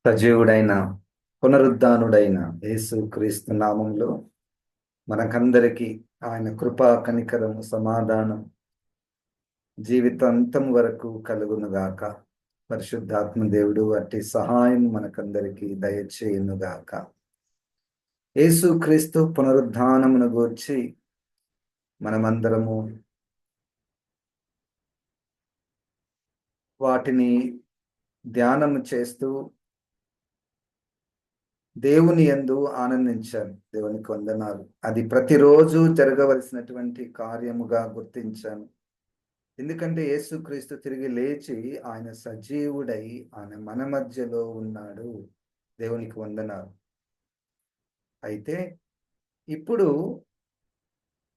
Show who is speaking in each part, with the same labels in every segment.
Speaker 1: సజీవుడైన పునరుద్ధానుడైన యేసు క్రీస్తు నామంలో మనకందరికీ ఆయన కృపా కనికరము సమాధానం జీవితాంతం వరకు కలుగునుగాక. పరిశుద్ధాత్మ దేవుడు అట్టి సహాయం మనకందరికీ దయచేయునుగాక. యేసు క్రీస్తు పునరుద్ధానమును గూర్చి మనమందరము వాటిని ధ్యానము చేస్తూ దేవుని యందు ఆనందించాను. దేవునికి వందనాలు. అది ప్రతిరోజు జరగవలసినటువంటి కార్యముగా గుర్తించాను. ఎందుకంటే యేసుక్రీస్తు తిరిగి లేచి ఆయన సజీవుడై ఆయన మన మధ్యలో ఉన్నాడు. దేవునికి వందనాలు. అయితే ఇప్పుడు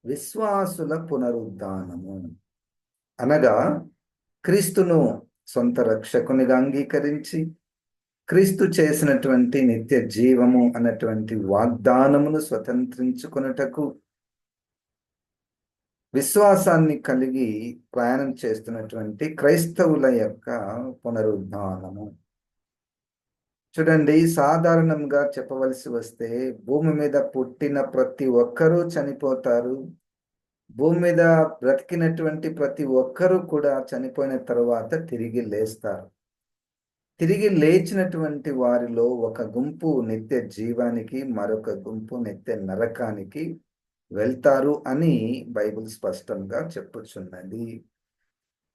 Speaker 1: విశ్వాసుల పునరుద్ధానము అనగా క్రీస్తును సొంత రక్షకునిగా అంగీకరించి క్రీస్తు చేసినటువంటి నిత్య జీవము అన్నటువంటి వాగ్దానమును స్వతంత్రించుకొనుటకు విశ్వాసాన్ని కలిగి ప్రయాణం చేస్తున్నటువంటి క్రైస్తవుల యొక్క పునరుద్ధానము. చూడండి, సాధారణంగా చెప్పవలసి వస్తే భూమి మీద పుట్టిన ప్రతి ఒక్కరూ చనిపోతారు. భూమి మీద బ్రతికినటువంటి ప్రతి ఒక్కరూ కూడా చనిపోయిన తరువాత తిరిగి లేస్తారు. తిరిగి లేచినటువంటి వారిలో ఒక గుంపు నిత్య జీవానికి, మరొక గుంపు నిత్య నరకానికి వెళ్తారు అని బైబిల్ స్పష్టంగా చెప్పుచున్నది.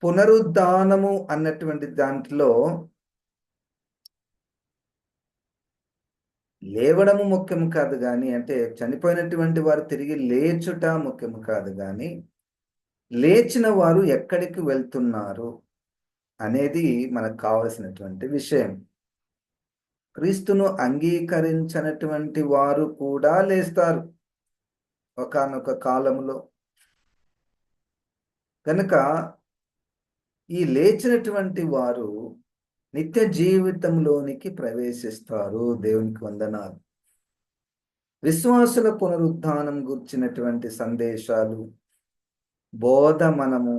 Speaker 1: పునరుద్ధానము అన్నటువంటి దాంట్లో లేవడము ముఖ్యం కాదు కానీ, అంటే చనిపోయినటువంటి వారు తిరిగి లేచుట ముఖ్యం కాదు కానీ, లేచిన వారు ఎక్కడికి వెళ్తున్నారు అనేది మనకు కావలసినటువంటి విషయం. క్రీస్తును అంగీకరించినటువంటి వారు కూడా లేస్తారు ఒకానొక కాలంలో. కనుక ఈ లేచినటువంటి వారు నిత్య జీవితంలోనికి ప్రవేశిస్తారు. దేవునికి వందనాలు. విశ్వాసుల పునరుద్ధానం గుర్చినటువంటి సందేశాలు, బోధ మనము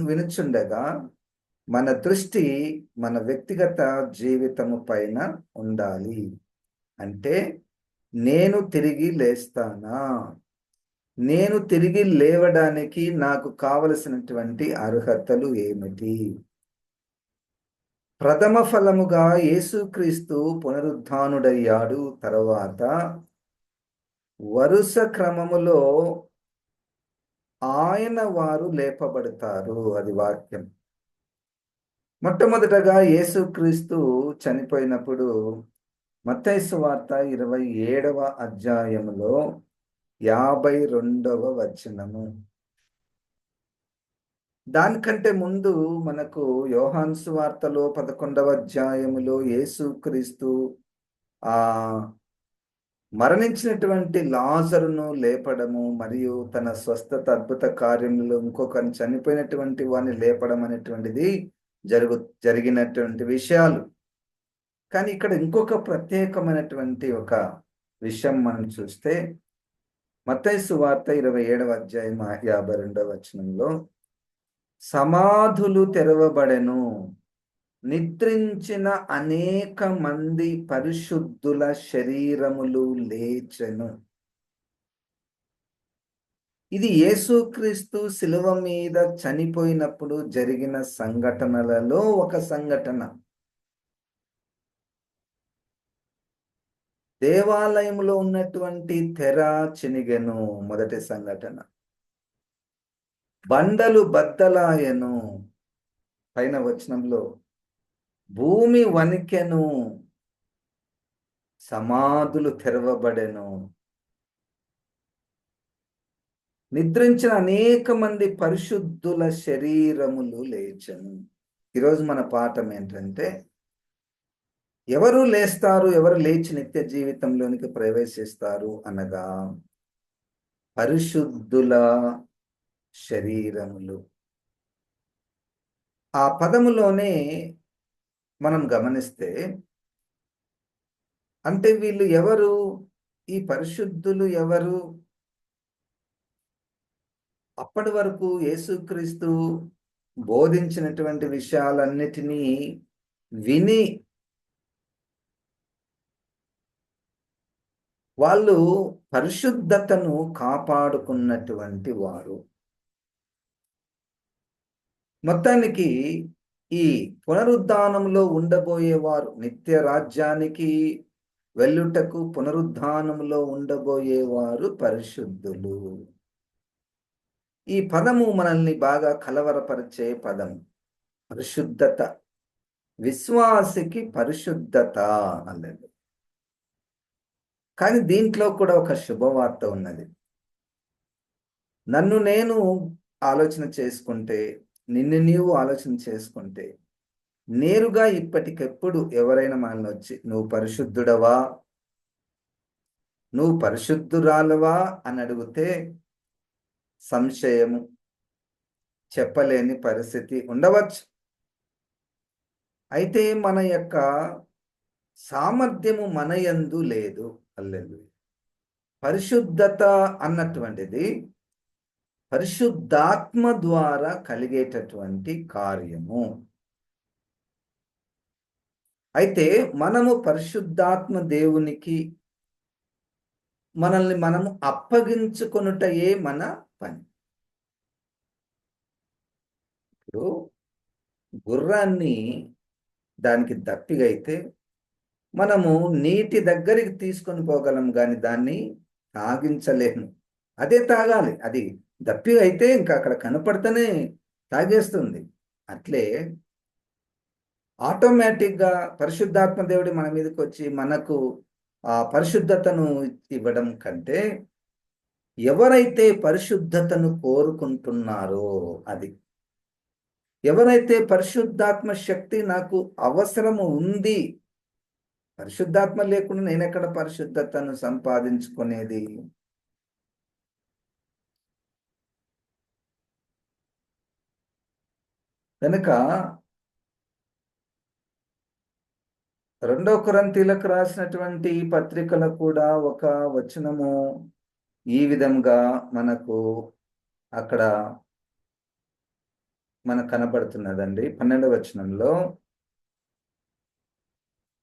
Speaker 1: వినుచుండగా మన దృష్టి మన వ్యక్తిగత జీవితము పైన ఉండాలి. అంటే నేను తిరిగి లేస్తానా? నేను తిరిగి లేవడానికి నాకు కావలసినటువంటి అర్హతలు ఏమిటి? ప్రథమ ఫలముగా యేసుక్రీస్తు పునరుద్ధానుడయ్యాడు. తర్వాత వరుస క్రమములో ఆయన వారు లేపబడతారు. అది వాక్యం. మొట్టమొదటగా యేసుక్రీస్తు చనిపోయినప్పుడు మత్తయి సువార్త 27వ అధ్యాయములో 52వ వచనము. దానికంటే ముందు మనకు యోహాను సువార్తలో 11వ అధ్యాయములో యేసుక్రీస్తు ఆ మరణించినటువంటి లాజరును లేపడము, మరియు తన స్వస్థత అద్భుత కార్యములు ఇంకొకరిని చనిపోయినటువంటి వారిని లేపడం అనేటువంటిది జరిగినటువంటి విషయాలు. కానీ ఇక్కడ ఇంకొక ప్రత్యేకమైనటువంటి ఒక విషయం మనం చూస్తే మత్తయి సువార్త 27వ అధ్యాయం 52వ వచనంలో సమాధులు తెరవబడెను, నిద్రించిన అనేక మంది పరిశుద్ధుల శరీరములు లేచెను. ఇది యేసుక్రీస్తు శిలువ మీద చనిపోయినప్పుడు జరిగిన సంఘటనలలో ఒక సంఘటన. దేవాలయంలో ఉన్నటువంటి తెర చినిగెను, మొదటి సంఘటన. బండలు బద్దలాయెను, పైన వచనంలో భూమి వణికెను, సమాధులు తెరవబడెను, నిద్రించిన అనేక మంది పరిశుద్ధుల శరీరములు లేచెను. ఈరోజు మన పాఠం ఏంటంటే, ఎవరు లేస్తారు, ఎవరు లేచి నిత్య జీవితంలోనికి ప్రవేశిస్తారు అనగా పరిశుద్ధుల శరీరములు. ఆ పదములోనే మనం గమనిస్తే, అంటే వీళ్ళు ఎవరు? ఈ పరిశుద్ధులు ఎవరు? అప్పటి వరకు యేసుక్రీస్తు బోధించినటువంటి విషయాలన్నిటినీ విని వాళ్ళు పరిశుద్ధతను కాపాడుకున్నటువంటి వారు. మొత్తానికి ఈ పునరుద్ధానంలో ఉండబోయేవారు, నిత్య రాజ్యానికి వెళ్ళుటకు పునరుద్ధానంలో ఉండబోయేవారు పరిశుద్ధులు. ఈ పదము మనల్ని బాగా కలవరపరిచే పదం. పరిశుద్ధత. విశ్వాసికి పరిశుద్ధత అన్నది. కానీ దీంట్లో కూడా ఒక శుభవార్త ఉన్నది. నన్ను నేను ఆలోచన చేసుకుంటే, నిన్ను నీవు ఆలోచన చేసుకుంటే, నేరుగా ఇప్పటికెప్పుడు ఎవరైనా మనల్ని వచ్చి నువ్వు పరిశుద్ధుడవా, నువ్వు పరిశుద్ధురాలవా అని అడిగితే సంశయము, చెప్పలేని పరిస్థితి ఉండవచ్చు. అయితే మన యొక్క సామర్థ్యము మన యందు లేదు. హల్లెలూయా. పరిశుద్ధత అన్నటువంటిది పరిశుద్ధాత్మ ద్వారా కలిగేటటువంటి కార్యము. అయితే మనము పరిశుద్ధాత్మ దేవునికి మనల్ని మనము అప్పగించుకొనుటయే మన పని. ఇప్పుడు గుర్రాన్ని దానికి దప్పిగైతే మనము నీటి దగ్గరికి తీసుకొని పోగలం, కానీ దాన్ని తాగించలేము. అదే తాగాలి. అది దప్పిగా అయితే ఇంకా అక్కడ కనపడితేనే తాగేస్తుంది. అట్లే ఆటోమేటిక్గా పరిశుద్ధాత్మ దేవుడు మన మీదకి వచ్చి మనకు ఆ పరిశుద్ధతను ఇవ్వడం కంటే, ఎవరైతే పరిశుద్ధతను కోరుకుంటున్నారో అది, ఎవరైతే పరిశుద్ధాత్మ శక్తి నాకు అవసరము ఉంది, పరిశుద్ధాత్మ లేకుండా నేనెక్కడ పరిశుద్ధతను సంపాదించుకునేది? కనుక 2 కొరింథీయులకు రాసినటువంటి పత్రికలో కూడా ఒక వచనము ఈ విధంగా మనకు అక్కడ మనకు కనబడుతున్నదండి. 12వ వచనంలో,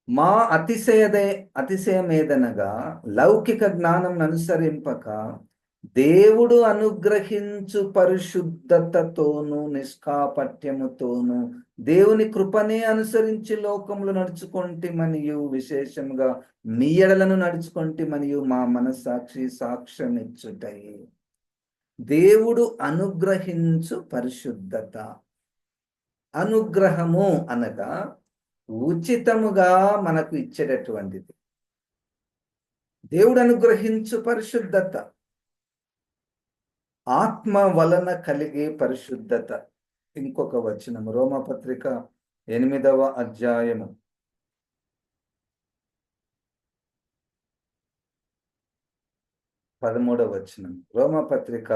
Speaker 1: మా అతిశయమేదనగా లౌకిక జ్ఞానం అనుసరింపక దేవుడు అనుగ్రహించు పరిశుద్ధతతోను నిష్కాపట్యముతోను దేవుని కృపనే అనుసరించి లోకములు నడుచుకొంటి మరియు విశేషంగా మీ ఎడలను నడుచుకొంటి మరియు మా మనస్సాక్షి సాక్ష్యమిచ్చుటై. దేవుడు అనుగ్రహించు పరిశుద్ధత. అనుగ్రహము అనగా ఉచితముగా మనకు ఇచ్చేటటువంటిది. దేవుడు అనుగ్రహించు పరిశుద్ధత, ఆత్మ వలన కలిగే పరిశుద్ధత. ఇంకొక వచనం, రోమపత్రిక 8వ అధ్యాయము 13వ వచనం. రోమపత్రిక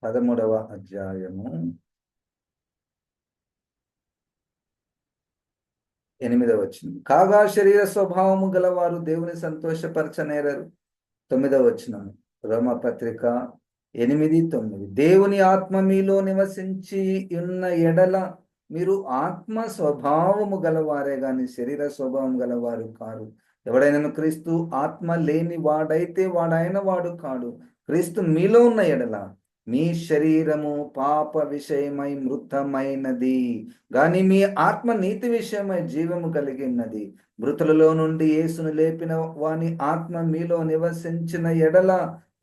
Speaker 1: 13వ అధ్యాయము 8వ వచనం. కాగా శరీర స్వభావము గలవారు దేవుని సంతోషపరచనేరరు. 9వ వచనం, రోమపత్రిక 8:9. దేవుని ఆత్మ మీలో నివసించి ఉన్న ఎడల మీరు ఆత్మ స్వభావము గలవారే గాని శరీర స్వభావం గలవారు కారు. ఎవడైనా క్రీస్తు ఆత్మ లేని వాడైతే వాడైన వాడు కాడు. క్రీస్తు మీలో ఉన్న ఎడల మీ శరీరము పాప విషయమై మృతమైనది, గాని మీ ఆత్మ నీతి విషయమై జీవము కలిగి ఉన్నది. మృతులలో నుండి యేసును లేపిన వాని ఆత్మ మీలో నివసించిన ఎడల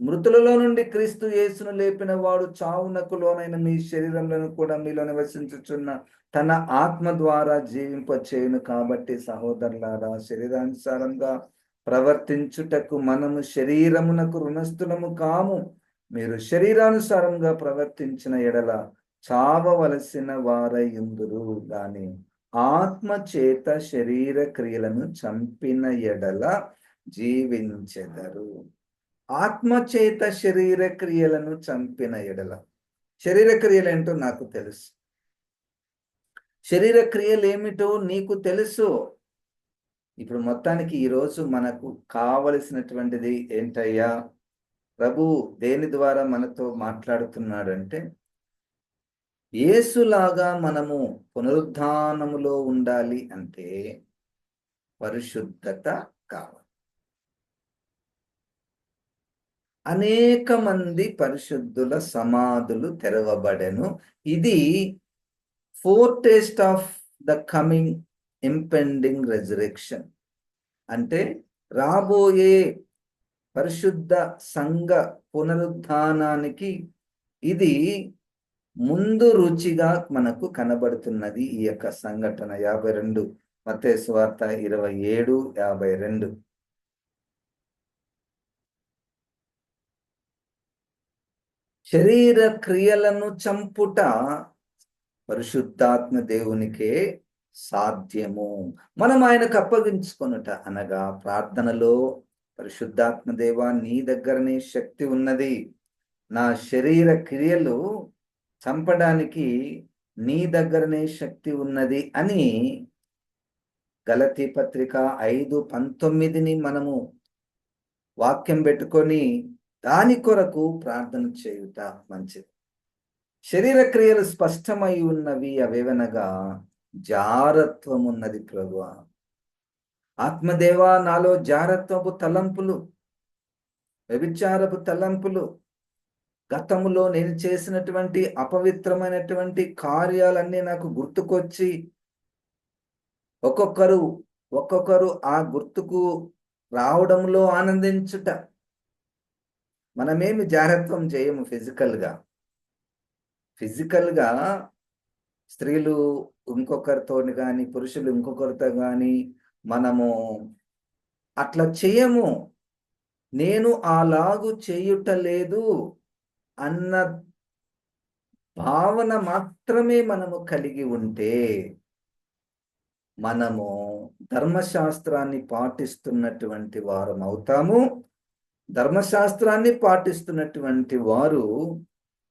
Speaker 1: మృతులలో నుండి క్రీస్తు యేసును లేపిన వాడు చావునకు లోనైన మీ శరీరంలో కూడా మీలో నివసించుచున్న తన ఆత్మ ద్వారా జీవింపచేయును. కాబట్టి సహోదరులారా, శరీరానుసారంగా ప్రవర్తించుటకు మనము శరీరమునకు రుణస్థులము కాము. మీరు శరీరానుసారంగా ప్రవర్తించిన ఎడల చావవలసిన వారయుందురు, గాని ఆత్మ చేత శరీర క్రియలను చంపిన ఎడల జీవించెదరు. ఆత్మ చేత శరీర క్రియలను చంపిన ఎడల, శరీర క్రియలు ఏంటో నాకు తెలుసు, శరీర క్రియలు ఏమిటో నీకు తెలుసు. ఇప్పుడు మొత్తానికి ఈరోజు మనకు కావలసినటువంటిది ఏంటయ్యా? ప్రభు దేని ద్వారా మనతో మాట్లాడుతున్నాడంటే, యేసులాగా మనము పునరుద్ధానములో ఉండాలి అంటే పరిశుద్ధత కావాలి. అనేక మంది పరిశుద్ధుల సమాధులు తెరవబడెను. ఇది four taste of the coming impending resurrection. అంటే రాబోయే పరిశుద్ధ సంఘ పునరుద్ధానానికి ఇది ముందు రుచిగా మనకు కనబడుతున్నది. ఈ యొక్క సంఘటన 52 మత్తయి సువార్త 27:52. శరీర క్రియలను చంపుట పరిశుద్ధాత్మ దేవునికే సాధ్యము. మనం ఆయనకు అప్పగించుకొనుట అనగా ప్రార్థనలో, పరిశుద్ధాత్మ దేవా నీ దగ్గరనే శక్తి ఉన్నది, నా శరీర క్రియలు చంపడానికి నీ దగ్గరనే శక్తి ఉన్నది అని గలతీ పత్రిక 5:19 మనము వాక్యం పెట్టుకొని దాని కొరకు ప్రార్థన చేయుట మంచిది. శరీర క్రియలు స్పష్టమై ఉన్నవి, అవేవనగా జారత్వం ఉన్నది ప్రభువా. ఆత్మదేవా నాలో జారత్వపు తలంపులు, వ్యభిచారపు తలంపులు, గతములో నేను చేసినటువంటి అపవిత్రమైనటువంటి కార్యాలన్నీ నాకు గుర్తుకొచ్చి ఒక్కొక్కరు ఆ గుర్తుకు రావడంలో ఆనందించుట. మనమేమి జారత్వం చేయము ఫిజికల్గా స్త్రీలు ఇంకొకరితో కానీ పురుషులు ఇంకొకరితో కానీ మనము అట్లా చేయము. నేను అలాగు చేయుట లేదు అన్న భావన మాత్రమే మనము కలిగి ఉంటే మనము ధర్మశాస్త్రాన్ని పాటిస్తున్నటువంటి వారం అవుతాము. ధర్మశాస్త్రాన్ని పాటిస్తున్నటువంటి వారు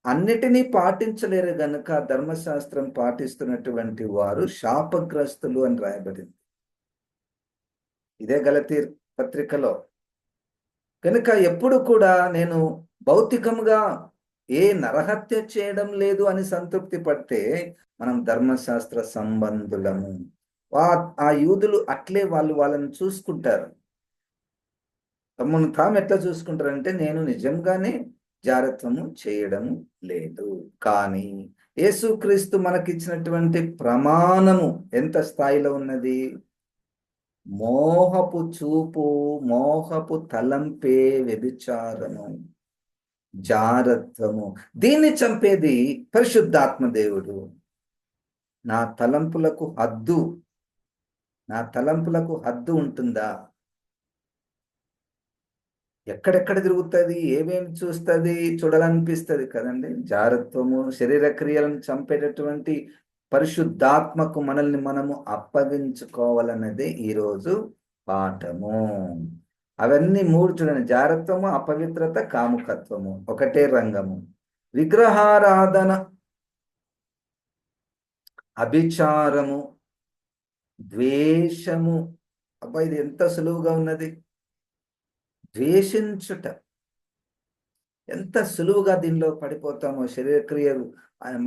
Speaker 1: అన్నిటినీ పాటించలేరు గనుక ధర్మశాస్త్రం పాటిస్తున్నటువంటి వారు శాపగ్రస్తులు అని రాయబడింది. ఇదే గలతీ పత్రికలో. కనుక ఎప్పుడు కూడా నేను భౌతికంగా ఏ నరహత్య చేయడం లేదు అని సంతృప్తి పడితే మనం ధర్మశాస్త్ర సంబంధులము. ఆ యూదులు అట్లే వాళ్ళని చూసుకుంటారు. తమను తాము ఎట్లా చూసుకుంటారంటే నేను నిజంగానే జారత్వము చేయడము లేదు. కానీ యేసుక్రీస్తు మనకిచ్చినటువంటి ప్రమాణము ఎంత స్థాయిలో ఉన్నది? మోహపు చూపు, మోహపు తలంపే వ్యభిచారము, జారత్వము. దీన్ని చంపేది పరిశుద్ధాత్మ దేవుడు. నా తలంపులకు హద్దు ఉంటుందా? ఎక్కడెక్కడ తిరుగుతుంది, ఏమేమి చూస్తుంది, చూడాలనిపిస్తుంది కదండి. జారత్వము, శరీర క్రియలను చంపేటటువంటి పరిశుద్ధాత్మకు మనల్ని మనము అప్పగించుకోవాలన్నదే ఈరోజు పాఠము. అవన్నీ 3 చూడండి: జారత్వము, అపవిత్రత, కాముకత్వము ఒకటే రంగము. విగ్రహారాధన, అభిచారము, ద్వేషము. అబ్బా, ఇది ఎంత సులువుగా ఉన్నది! ద్వేషించుట ఎంత సులువుగా దీనిలో పడిపోతామో. శరీర క్రియలు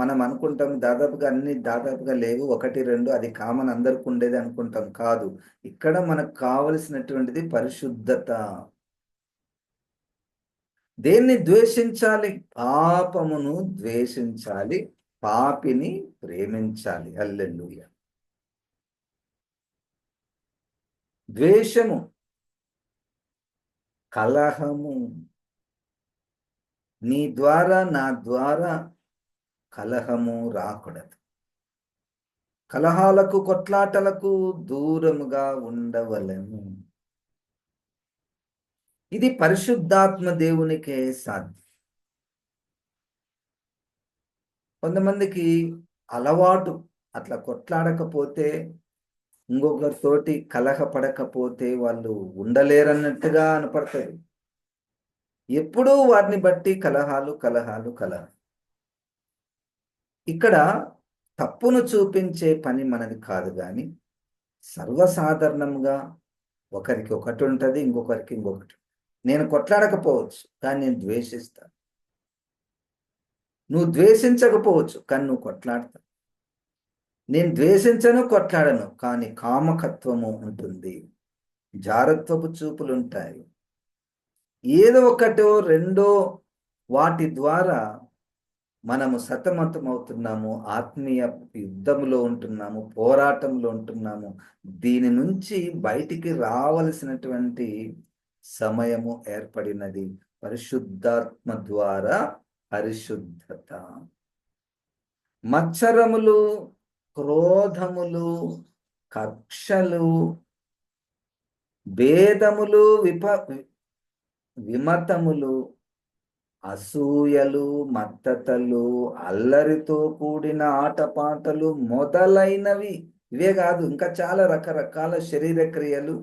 Speaker 1: మనం అనుకుంటాం దాదాపుగా లేవు, 1-2 అది కామన్, అందరికి ఉండేది అనుకుంటాం. కాదు, ఇక్కడ మనకు కావలసినటువంటిది పరిశుద్ధత. దేన్ని ద్వేషించాలి? పాపమును ద్వేషించాలి, పాపిని ప్రేమించాలి. హల్లెలూయా. ద్వేషము, కలహము. నీ ద్వారా నా ద్వారా కలహము రాకూడదు. కలహాలకు, కొట్లాటలకు దూరముగా ఉండవలెను. ఇది పరిశుద్ధాత్మ దేవునికే సాధ్యం. కొంతమందికి అలవాటు, అట్లా కొట్లాడకపోతే, ఇంకొకరితోటి కలహపడకపోతే వాళ్ళు ఉండలేరన్నట్టుగా అనపడతారు. ఎప్పుడూ వారిని బట్టి కలహాలు. ఇక్కడ తప్పును చూపించే పని మనది కాదు, కానీ సర్వసాధారణంగా ఒకరికి ఒకటి ఉంటుంది, ఇంకొకరికి ఇంకొకటి. నేను కొట్లాడకపోవచ్చు, కానీ నేను ద్వేషిస్తాను. నువ్వు ద్వేషించకపోవచ్చు, కానీ నువ్వు కొట్లాడతావు. నేను ద్వేషించను, కొట్లాడను, కానీ కామకత్వము ఉంటుంది. జారత్వపు చూపులుంటాయి. ఏదో ఒకటో రెండో వాటి ద్వారా మనము సతమతమవుతున్నాము, ఆత్మీయ యుద్ధంలో ఉంటున్నాము, పోరాటంలో ఉంటున్నాము. దీని నుంచి బయటికి రావలసినటువంటి సమయము ఏర్పడినది. పరిశుద్ధాత్మ ద్వారా పరిశుద్ధత. మత్సరములు, క్రోధములు, కక్షలు, భేదములు, విమతములు, అసూయలు, మత్తతలు, అల్లరితో కూడిన ఆటపాటలు మొదలైనవి. ఇవే కాదు, ఇంకా చాలా రకరకాల శరీర క్రియలు.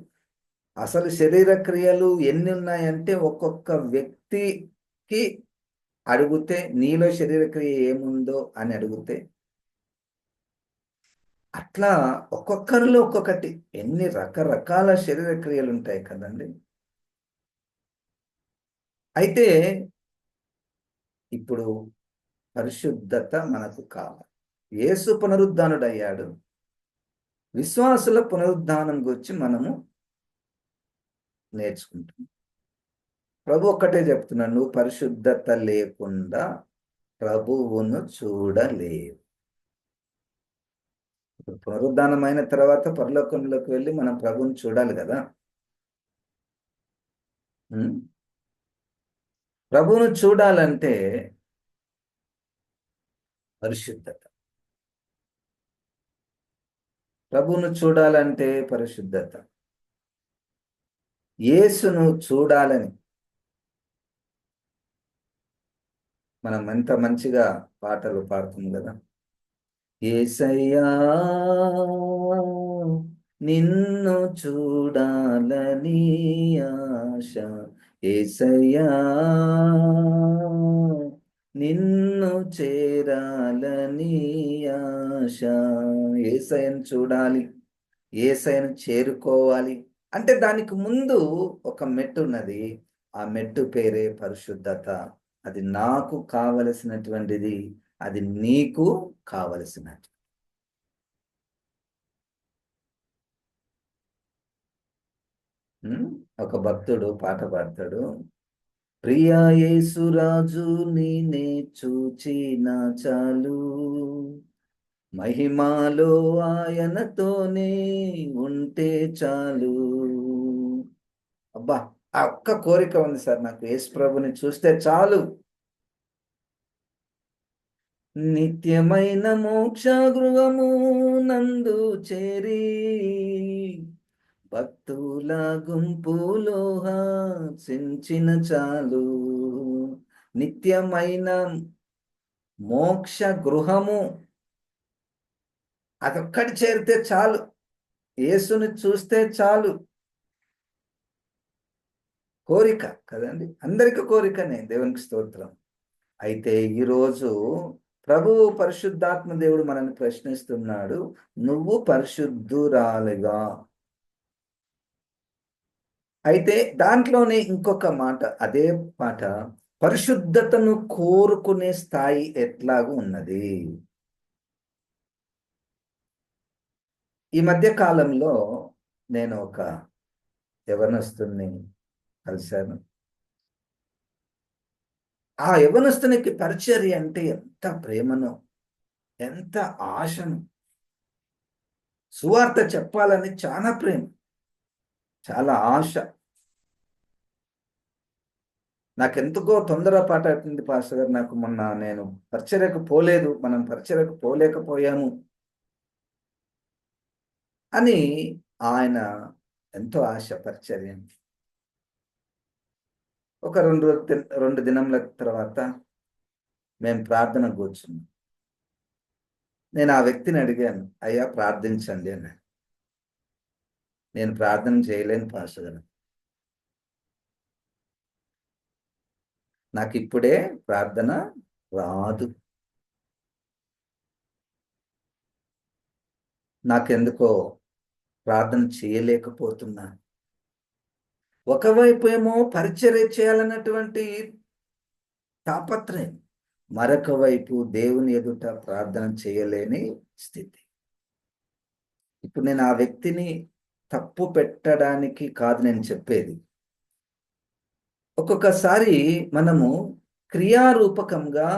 Speaker 1: అసలు శరీర క్రియలు ఎన్ని ఉన్నాయంటే ఒక్కొక్క వ్యక్తికి అడిగితే నీలో శరీర క్రియ ఏముందో అని అడిగితే అట్లా ఒక్కొక్కరిలో ఒక్కొక్కటి ఎన్ని రకరకాల శరీర క్రియలు ఉంటాయి కదండి. అయితే ఇప్పుడు పరిశుద్ధత మనకు కావాలి. యేసు పునరుద్ధానుడయ్యాడు. విశ్వాసుల పునరుద్ధానం గురించి మనము నేర్చుకుంటున్నాం. ప్రభు ఒక్కటే చెప్తున్నాడు, నువ్వు పరిశుద్ధత లేకుండా ప్రభువును చూడలేవు. పునరుద్ధానం అయిన తర్వాత పరలోకంలోకి వెళ్ళి మనం ప్రభువుని చూడాలి కదా. ప్రభువును చూడాలంటే పరిశుద్ధత. ప్రభువును చూడాలంటే పరిశుద్ధత. యేసును చూడాలని మనం ఎంత మంచిగా పాటలు పాడుతాం కదా. యేసయ్యా నిన్ను చూడాలని ఆశ, యేసయ్యా నిన్ను చేరాలని ఆశ. యేసయ్యను చూడాలి, యేసయ్యను చేరుకోవాలి అంటే దానికి ముందు ఒక మెట్టు ఉన్నది. ఆ మెట్టు పేరే పరిశుద్ధత. అది నాకు కావలసినటువంటిది, అది నీకు కావలసినది. ఒక భక్తుడు పాట పాడతాడు, ప్రియా యేసురాజు నీనే చూచిన చాలు, మహిమాలో ఆయనతోనే ఉంటే చాలు. అబ్బా, ఆ ఒక్క కోరిక ఉంది సార్ నాకు, యేసు ప్రభుని చూస్తే చాలు. నిత్యమైన మోక్ష గృహము నందు చేరి భక్తుల గుంపులో హాసించిన చాలు. నిత్యమైన మోక్ష గృహము అదొక్కటి చేరితే చాలు, యేసుని చూస్తే చాలు. కోరిక కదండి, అందరికీ కోరికనే, దేవునికి స్తోత్రం. అయితే ఈరోజు ప్రభువు పరిశుద్ధాత్మ దేవుడు మనల్ని ప్రశ్నిస్తున్నాడు, నువ్వు పరిశుద్ధురాలిగా. అయితే దాంట్లోనే ఇంకొక మాట, అదే మాట, పరిశుద్ధతను కోరుకునే స్థాయి ఎట్లాగూ ఉన్నది. ఈ మధ్య కాలంలో నేను ఒక యవనస్తుని కలిశాను. ఆ యవనస్తునికి పరిచర్య అంటే ఎంత ప్రేమనో, ఎంత ఆశను, సువార్త చెప్పాలని చాలా ప్రేమ, చాలా ఆశ. నాకెందుకో తొందరపాటు అవుతుంది పాస్టర్ గారు, నాకు మొన్న నేను పరిచర్యకు పోలేదు, మనం పరిచర్యకు పోలేకపోయాము అని ఆయన ఎంతో ఆశ పరిచర్య. ఒక 2 దినముల తర్వాత మేము ప్రార్థన కూర్చున్నాం. నేను ఆ వ్యక్తిని అడిగాను, అయ్యా ప్రార్థించండి అని. నేను ప్రార్థన చేయలేను పాస్టర్ గారు, నాకు ఇప్పుడే ప్రార్థన రాదు, నాకెందుకో ప్రార్థన చేయలేకపోతున్నా. ఒకవైపు ఏమో పరిచర్య చేయాలన్నటువంటి తాపత్రయం, మరొక వైపు దేవుని ఎదుట ప్రార్థన చేయలేని స్థితి. ఇప్పుడు నేను ఆ వ్యక్తిని తప్పు పెట్టడానికి కాదు నేను చెప్పేది. ఒక్కొక్కసారి మనము క్రియారూపకంగా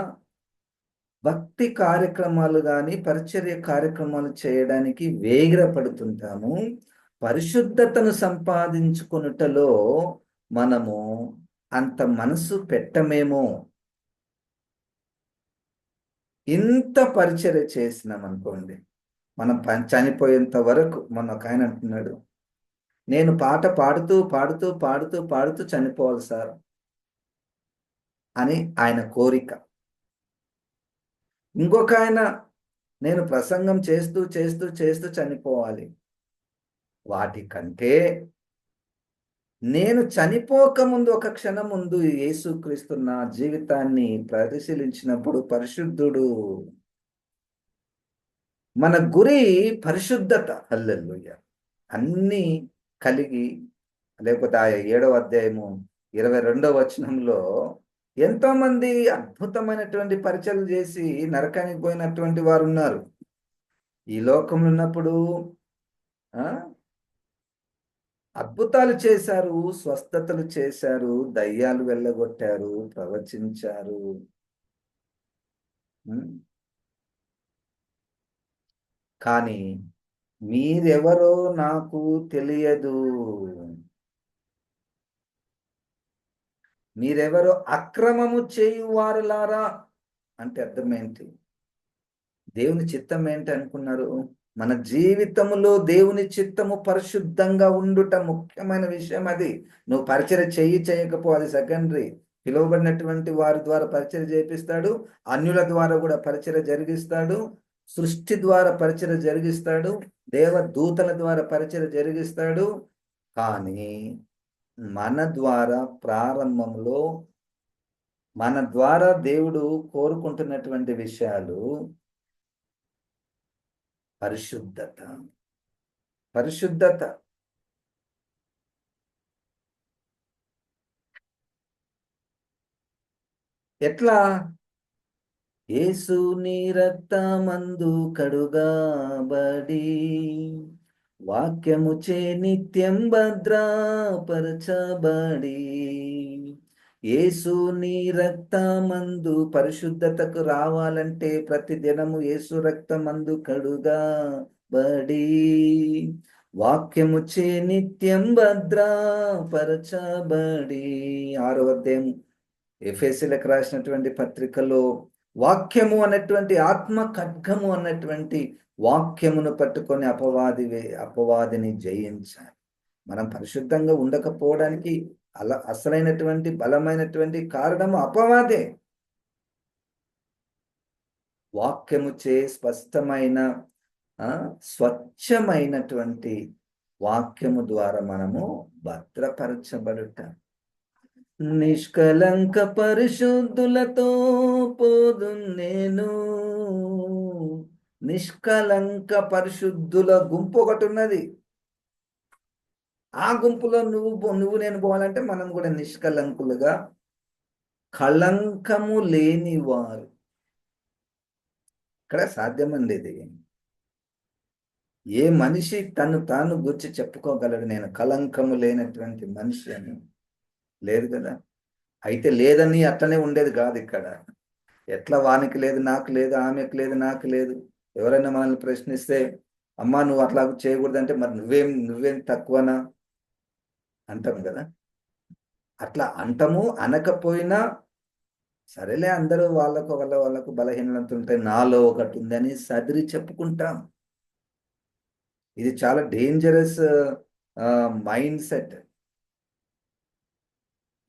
Speaker 1: భక్తి కార్యక్రమాలు కానీ పరిచర్య కార్యక్రమాలు చేయడానికి వేగిరపడుతుంటాము. పరిశుద్ధతను సంపాదించుకొనుటలో మనము అంత మనసు పెట్టమేమో. ఇంత పరిచర్య చేసినాం అనుకోండి, మనం చనిపోయేంత వరకు. మొన్న ఒక ఆయన అంటున్నాడు, నేను పాట పాడుతూ పాడుతూ పాడుతూ పాడుతూ చనిపోవాలి సార్ అని ఆయన కోరిక. ఇంకొక ఆయన, నేను ప్రసంగం చేస్తూ చేస్తూ చేస్తూ చనిపోవాలి. వాటికంటే నేను చనిపోకముందు ఒక క్షణం ముందు యేసుక్రీస్తు నా జీవితాన్ని పరిశీలించినప్పుడు పరిశుద్ధుడు. మన గురి పరిశుద్ధత. హల్లెలూయా. అన్నీ కలిగి, లేకపోతే ఆ 7వ అధ్యాయము 22వ వచనంలో ఎంతో మంది అద్భుతమైనటువంటి పరిచయలు చేసి నరకానికి పోయినటువంటి వారు ఉన్నారు. ఈ లోకంలో ఉన్నప్పుడు అద్భుతాలు చేశారు, స్వస్థతలు చేశారు, దయ్యాలు వెళ్ళగొట్టారు, ప్రవచించారు. కానీ మీరెవరో నాకు తెలియదు, మీరెవరో అక్రమము చేయువారులారా అంటే అర్థం ఏంటి? దేవుని చిత్తం ఏంటి అనుకున్నారు? మన జీవితంలో దేవుని చిత్తము పరిశుద్ధంగా ఉండుట ముఖ్యమైన విషయం. అది నువ్వు పరిచర్య చేయకపో, అది సెకండరీ. పిలువబడినటువంటి వారి ద్వారా పరిచర్య చేపిస్తాడు, అన్యుల ద్వారా కూడా పరిచర్య జరిగిస్తాడు, సృష్టి ద్వారా పరిచర్య జరిగిస్తాడు, దేవదూతల ద్వారా పరిచర్య జరిగిస్తాడు. కానీ మన ద్వారా ప్రారంభంలో మన ద్వారా దేవుడు కోరుకుంటున్నటువంటి విషయాలు పరిశుద్ధత. పరిశుద్ధత. ఎట్లా? యేసు నీ రక్తమందు కడుగబడి వాక్యముచే నిత్యం భద్రపరచబడి. యేసు నీ రక్తమందు పరిశుద్ధతకు రావాలంటే ప్రతి దినము యేసు రక్తమందు కడుగబడి వాక్యముచే నిత్యం భద్రపరచబడి. 6వ అధ్యాయం ఎఫెసీయులకు రాసినటువంటి పత్రికలో వాక్యము అన్నటువంటి ఆత్మ ఖడ్గము అన్నటువంటి వాక్యమును పట్టుకొని అపవాదిని జయించాలి. మనం పరిశుద్ధంగా ఉండకపోవడానికి అసలైనటువంటి బలమైనటువంటి కారణము అపవాదే. వాక్యముచే స్పష్టమైన స్వచ్ఛమైనటువంటి వాక్యము ద్వారా మనము భద్రపరచబడుట. నిష్కలంక పరిశుద్ధులతో పోదు నేను. నిష్కలంక పరిశుద్ధుల గుంపు ఒకటి ఉన్నది. ఆ గుంపులో నువ్వు నేను పోవాలంటే మనం కూడా నిష్కలంకులుగా, కళంకము లేని వారు. ఇక్కడ సాధ్యమండి ఇది. ఏ మనిషి తాను గురించి చెప్పుకోగలడు, నేను కళంకము లేనటువంటి మనిషి అని? లేదు కదా. అయితే లేదని అట్లనే ఉండేది కాదు. ఇక్కడ ఎట్లా వానికి లేదు నాకు లేదు, ఆమెకు లేదు నాకు లేదు. ఎవరైనా మనల్ని ప్రశ్నిస్తే, అమ్మా నువ్వు అట్లా చేయకూడదంటే, మరి నువ్వేం తక్కువనా అంటాం కదా. అట్లా అంటము. అనకపోయినా సరేలే, అందరూ వాళ్ళకు బలహీనత ఉంటాయి, నాలో ఒకటి ఉందని సదిరి చెప్పుకుంటాం. ఇది చాలా డేంజరస్ మైండ్ సెట్.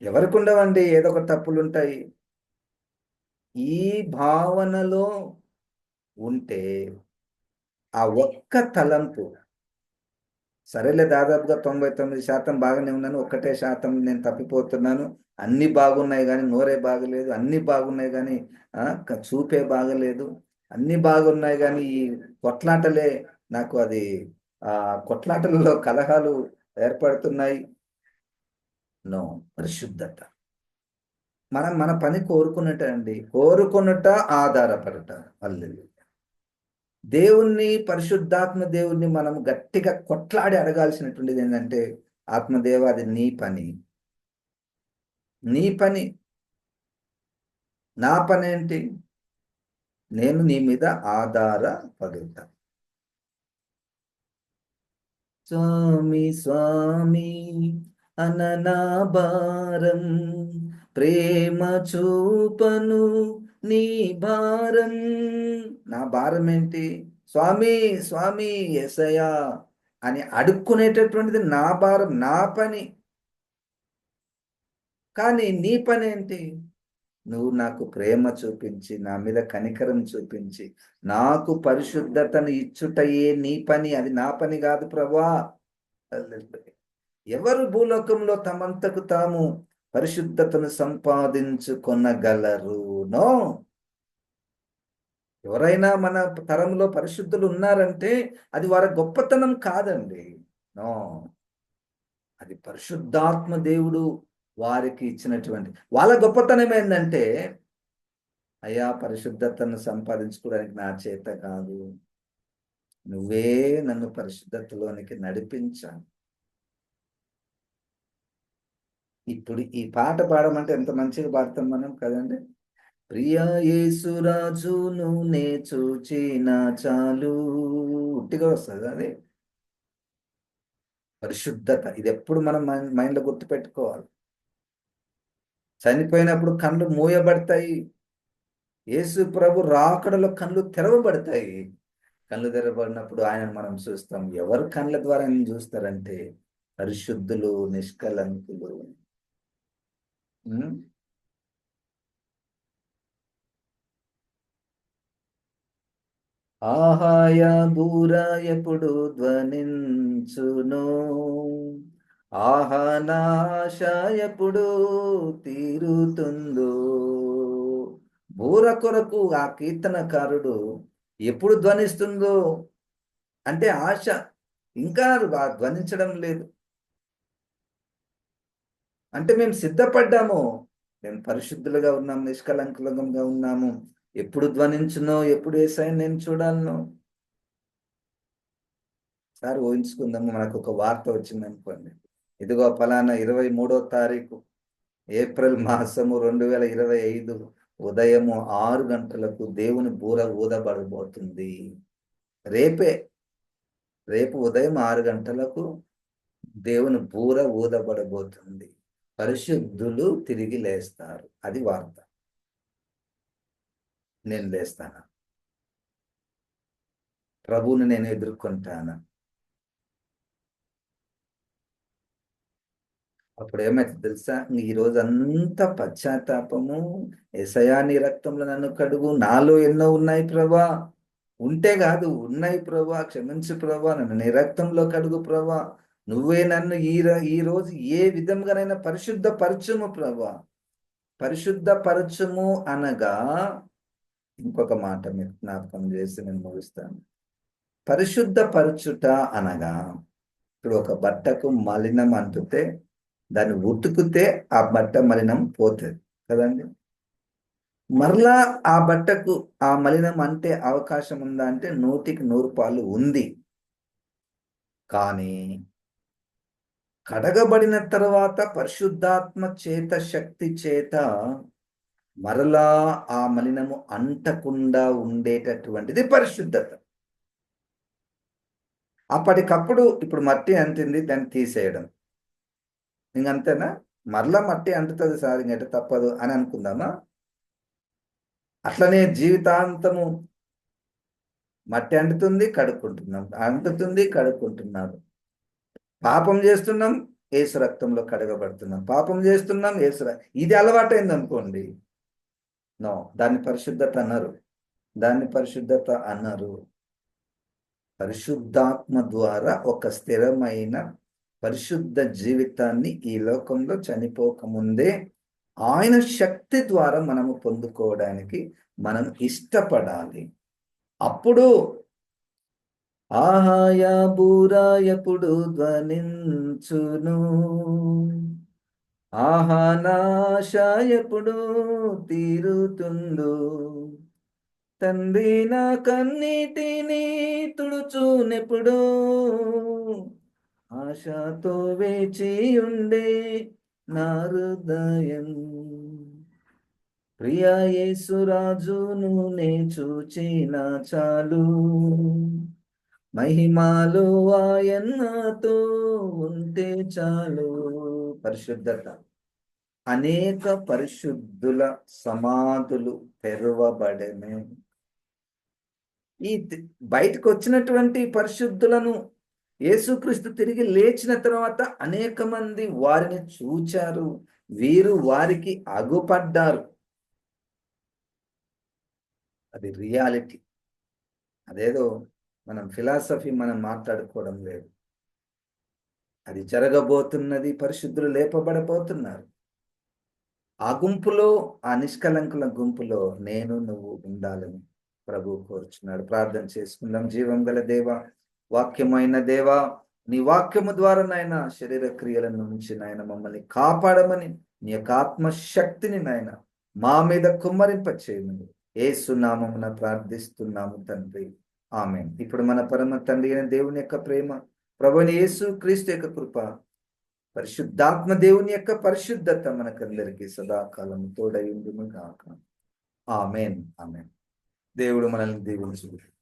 Speaker 1: ఎవరికి ఉండవండి, ఏదో ఒక తప్పులు ఉంటాయి. ఈ భావనలో ఉంటే ఆ ఒక్క తలంపు, సరేలే దాదాపుగా 99% బాగానే ఉన్నాను, 1% నేను తప్పిపోతున్నాను, అన్ని బాగున్నాయి కానీ నోరే బాగలేదు, అన్ని బాగున్నాయి కానీ చూపే బాగలేదు, అన్ని బాగున్నాయి కానీ ఈ కొట్లాటలే నాకు అది కొట్లాటలలో కలహాలు ఏర్పడుతున్నాయి. నో. పరిశుద్ధత. మన పని కోరుకున్నట్ట అండి, కోరుకున్నట ఆధారపడట. హల్లెలూయా. దేవుణ్ణి, పరిశుద్ధాత్మ దేవుణ్ణి మనం గట్టిగా కొట్లాడి అడగాల్సినటువంటిది ఏంటంటే, ఆత్మదేవ అది నీ పని. నీ పని. నా పనేంటి? నేను నీ మీద ఆధారపడుతా. స్వామి స్వామి అననా భారం, ప్రేమ చూపను నీ భారం. నా భారం ఏంటి? స్వామి స్వామి యేసయ్యా అని అడుక్కునేటటువంటిది నా భారం, నా పని. కానీ నీ పనేంటి? నువ్వు నాకు ప్రేమ చూపించి, నా మీద కనికరం చూపించి, నాకు పరిశుద్ధతను ఇచ్చుటయే నీ పని. అది నా పని కాదు ప్రభువా. ఎవరు భూలోకంలో తమంతకు తాము పరిశుద్ధతను సంపాదించుకొనగలరు? నో. ఎవరైనా మన తరంలో పరిశుద్ధులు ఉన్నారంటే అది వారి గొప్పతనం కాదండి. నో. అది పరిశుద్ధాత్మ దేవుడు వారికి ఇచ్చినటువంటి వాళ్ళ గొప్పతనం ఏంటంటే, అయ్యా పరిశుద్ధతను సంపాదించుకోవడానికి నా చేత కాదు, నువ్వే నన్ను పరిశుద్ధతలోనికి నడిపించాను. ఇప్పుడు ఈ పాట పాడమంటే ఎంత మంచిగా పాడతాం మనం కదండి. ప్రియా యేసురాజును నే చూచిన చాలు, ఉట్టిగా వస్తుంది అది. పరిశుద్ధత ఇది ఎప్పుడు మనం మైండ్లో గుర్తు పెట్టుకోవాలి. చనిపోయినప్పుడు కళ్ళు మూయబడతాయి, యేసు ప్రభు రాకడలో కళ్ళు తెరవబడతాయి. కళ్ళు తెరవబడినప్పుడు ఆయన మనం చూస్తాం. ఎవరు కళ్ళ ద్వారా ఆయన చూస్తారంటే పరిశుద్ధులు, నిష్కలంకులు. ఉమ్. ఆహాయ బూర ఎప్పుడు ధ్వనించును, ఆహానాశ ఎప్పుడు తీరుతుందో. బూర కొరకు ఆ కీర్తనకారుడు ఎప్పుడు ధ్వనిస్తుందో అంటే ఆశ ఇంకా ధ్వనించడం లేదు. అంటే మేము సిద్ధపడ్డాము, మేము పరిశుద్ధులుగా ఉన్నాము, నిష్కలంకులంగా ఉన్నాము. ఎప్పుడు ధ్వనించునో, ఎప్పుడు యేసయ్యను నేను చూడాలనో. సార్ ఊహించుకుందాము, మనకు ఒక వార్త వచ్చింది అనుకోండి. ఇదిగో ఫలానా 23వ తారీఖు ఏప్రిల్ మాసము 2025 ఉదయము 6 గంటలకు దేవుని బూర ఊదబడబోతుంది. రేపే, రేపు ఉదయం 6 గంటలకు దేవుని బూర ఊదబడబోతుంది. పరిశుద్ధులు తిరిగి లేస్తారు. అది వార్త. నేను లేస్తాను, ప్రభువుని నేను ఎదుర్కొంటాను. అప్పుడు ఏమైతే తెలుసా? ఈ రోజంతా పశ్చాత్తాపము, యేసయ్యా నీ రక్తంలో నన్ను కడుగు, నాలో ఎన్నో ఉన్నాయి ప్రభా, ఉంటే కాదు ఉన్నాయి ప్రభా, క్షమించు ప్రభా, నన్ను నీ రక్తంలో కడుగు ప్రభా, నువ్వే నన్ను ఈ రోజు ఏ విధంగానైనా పరిశుద్ధ పరచుము ప్రభా. పరిశుద్ధ పరచుము అనగా ఇంకొక మాట మీరు జ్ఞాపకం చేసి నేను ముగిస్తాను. పరిశుద్ధ పరచుట అనగా, ఇప్పుడు ఒక బట్టకు మలినం అంటుతే దాన్ని ఉతుకుతే ఆ బట్ట మలినం పోతుంది కదండి. మరలా ఆ బట్టకు ఆ మలినం అంటే అవకాశం ఉందా అంటే 100% ఉంది. కానీ కడగబడిన తర్వాత పరిశుద్ధాత్మ చేత, శక్తి చేత మరలా ఆ మలినము అంటకుండా ఉండేటటువంటిది పరిశుద్ధత. అప్పటికప్పుడు ఇప్పుడు మట్టి అంటింది, దాన్ని తీసేయడం ఇంకంతేనా? మరలా మట్టి అంటుతుంది సార్, ఇంకట తప్పదు అని అనుకుందామా? అట్లనే జీవితాంతము మట్టి అంటుతుంది, కడుక్కుంటున్నాం, అంటుతుంది, కడుక్కుంటున్నారు. పాపం చేస్తున్నాం, యేసు రక్తంలో కడగబడుతున్నాం. పాపం చేస్తున్నాం, ఇది అలవాటైంది అనుకోండి. నో, దాన్ని పరిశుద్ధత అన్నారు. దాన్ని పరిశుద్ధత అన్నారు. పరిశుద్ధాత్మ ద్వారా ఒక స్థిరమైన పరిశుద్ధ జీవితాన్ని ఈ లోకంలో చనిపోకముందే ఆయన శక్తి ద్వారా మనము పొందుకోవడానికి మనం ఇష్టపడాలి. అప్పుడు ఆహాయ బూరా ఎప్పుడు ధ్వనించును, ఆహానాశ ఎప్పుడు తీరుతుందో, తండ్రి నా కన్నీటిని తుడుచునెప్పుడు, ఆశతో వేచి ఉండే నా హృదయం. ప్రియా యేసురాజును నే చూచిన చాలు, మహిమాలో ఆయన్నతో ఉంటే చాలు. పరిశుద్ధత. అనేక పరిశుద్ధుల సమాధులు తెరవబడెను. ఈ బయటకు వచ్చినటువంటి పరిశుద్ధులను యేసుక్రీస్తు తిరిగి లేచిన తర్వాత అనేక మంది వారిని చూచారు, వీరు వారికి అగుపడ్డారు. అది రియాలిటీ. అదేదో మనం ఫిలాసఫీ మనం మాట్లాడుకోవడం లేదు. అది జరగబోతున్నది. పరిశుద్ధులు లేపబడబోతున్నారు. ఆ గుంపులో, ఆ నిష్కలంకుల గుంపులో నేను నువ్వు ఉండాలని ప్రభు కోరుచున్నాడు. ప్రార్థన చేసుకుందాం. జీవం గల దేవ, వాక్యమైన దేవ, నీ వాక్యము ద్వారా నాయన శరీర క్రియల నుంచి నాయన మమ్మల్ని కాపాడమని నీ యొక్క ఆత్మశక్తిని నాయన మా మీద కుమ్మరింప చేయమని యేసు నామమున ప్రార్థిస్తున్నాము తండ్రి. ఆమేన్. ఇప్పుడు మన పరమ తండ్రి అయిన దేవుని యొక్క ప్రేమ, ప్రభువైన యేసు క్రీస్తు యొక్క కృప, పరిశుద్ధాత్మ దేవుని యొక్క పరిశుద్ధత మనకందరికీ సదాకాలం తోడై ఉండును గాక. ఆమేన్. ఆమేన్. దేవుడు మనల్ని దీవించును.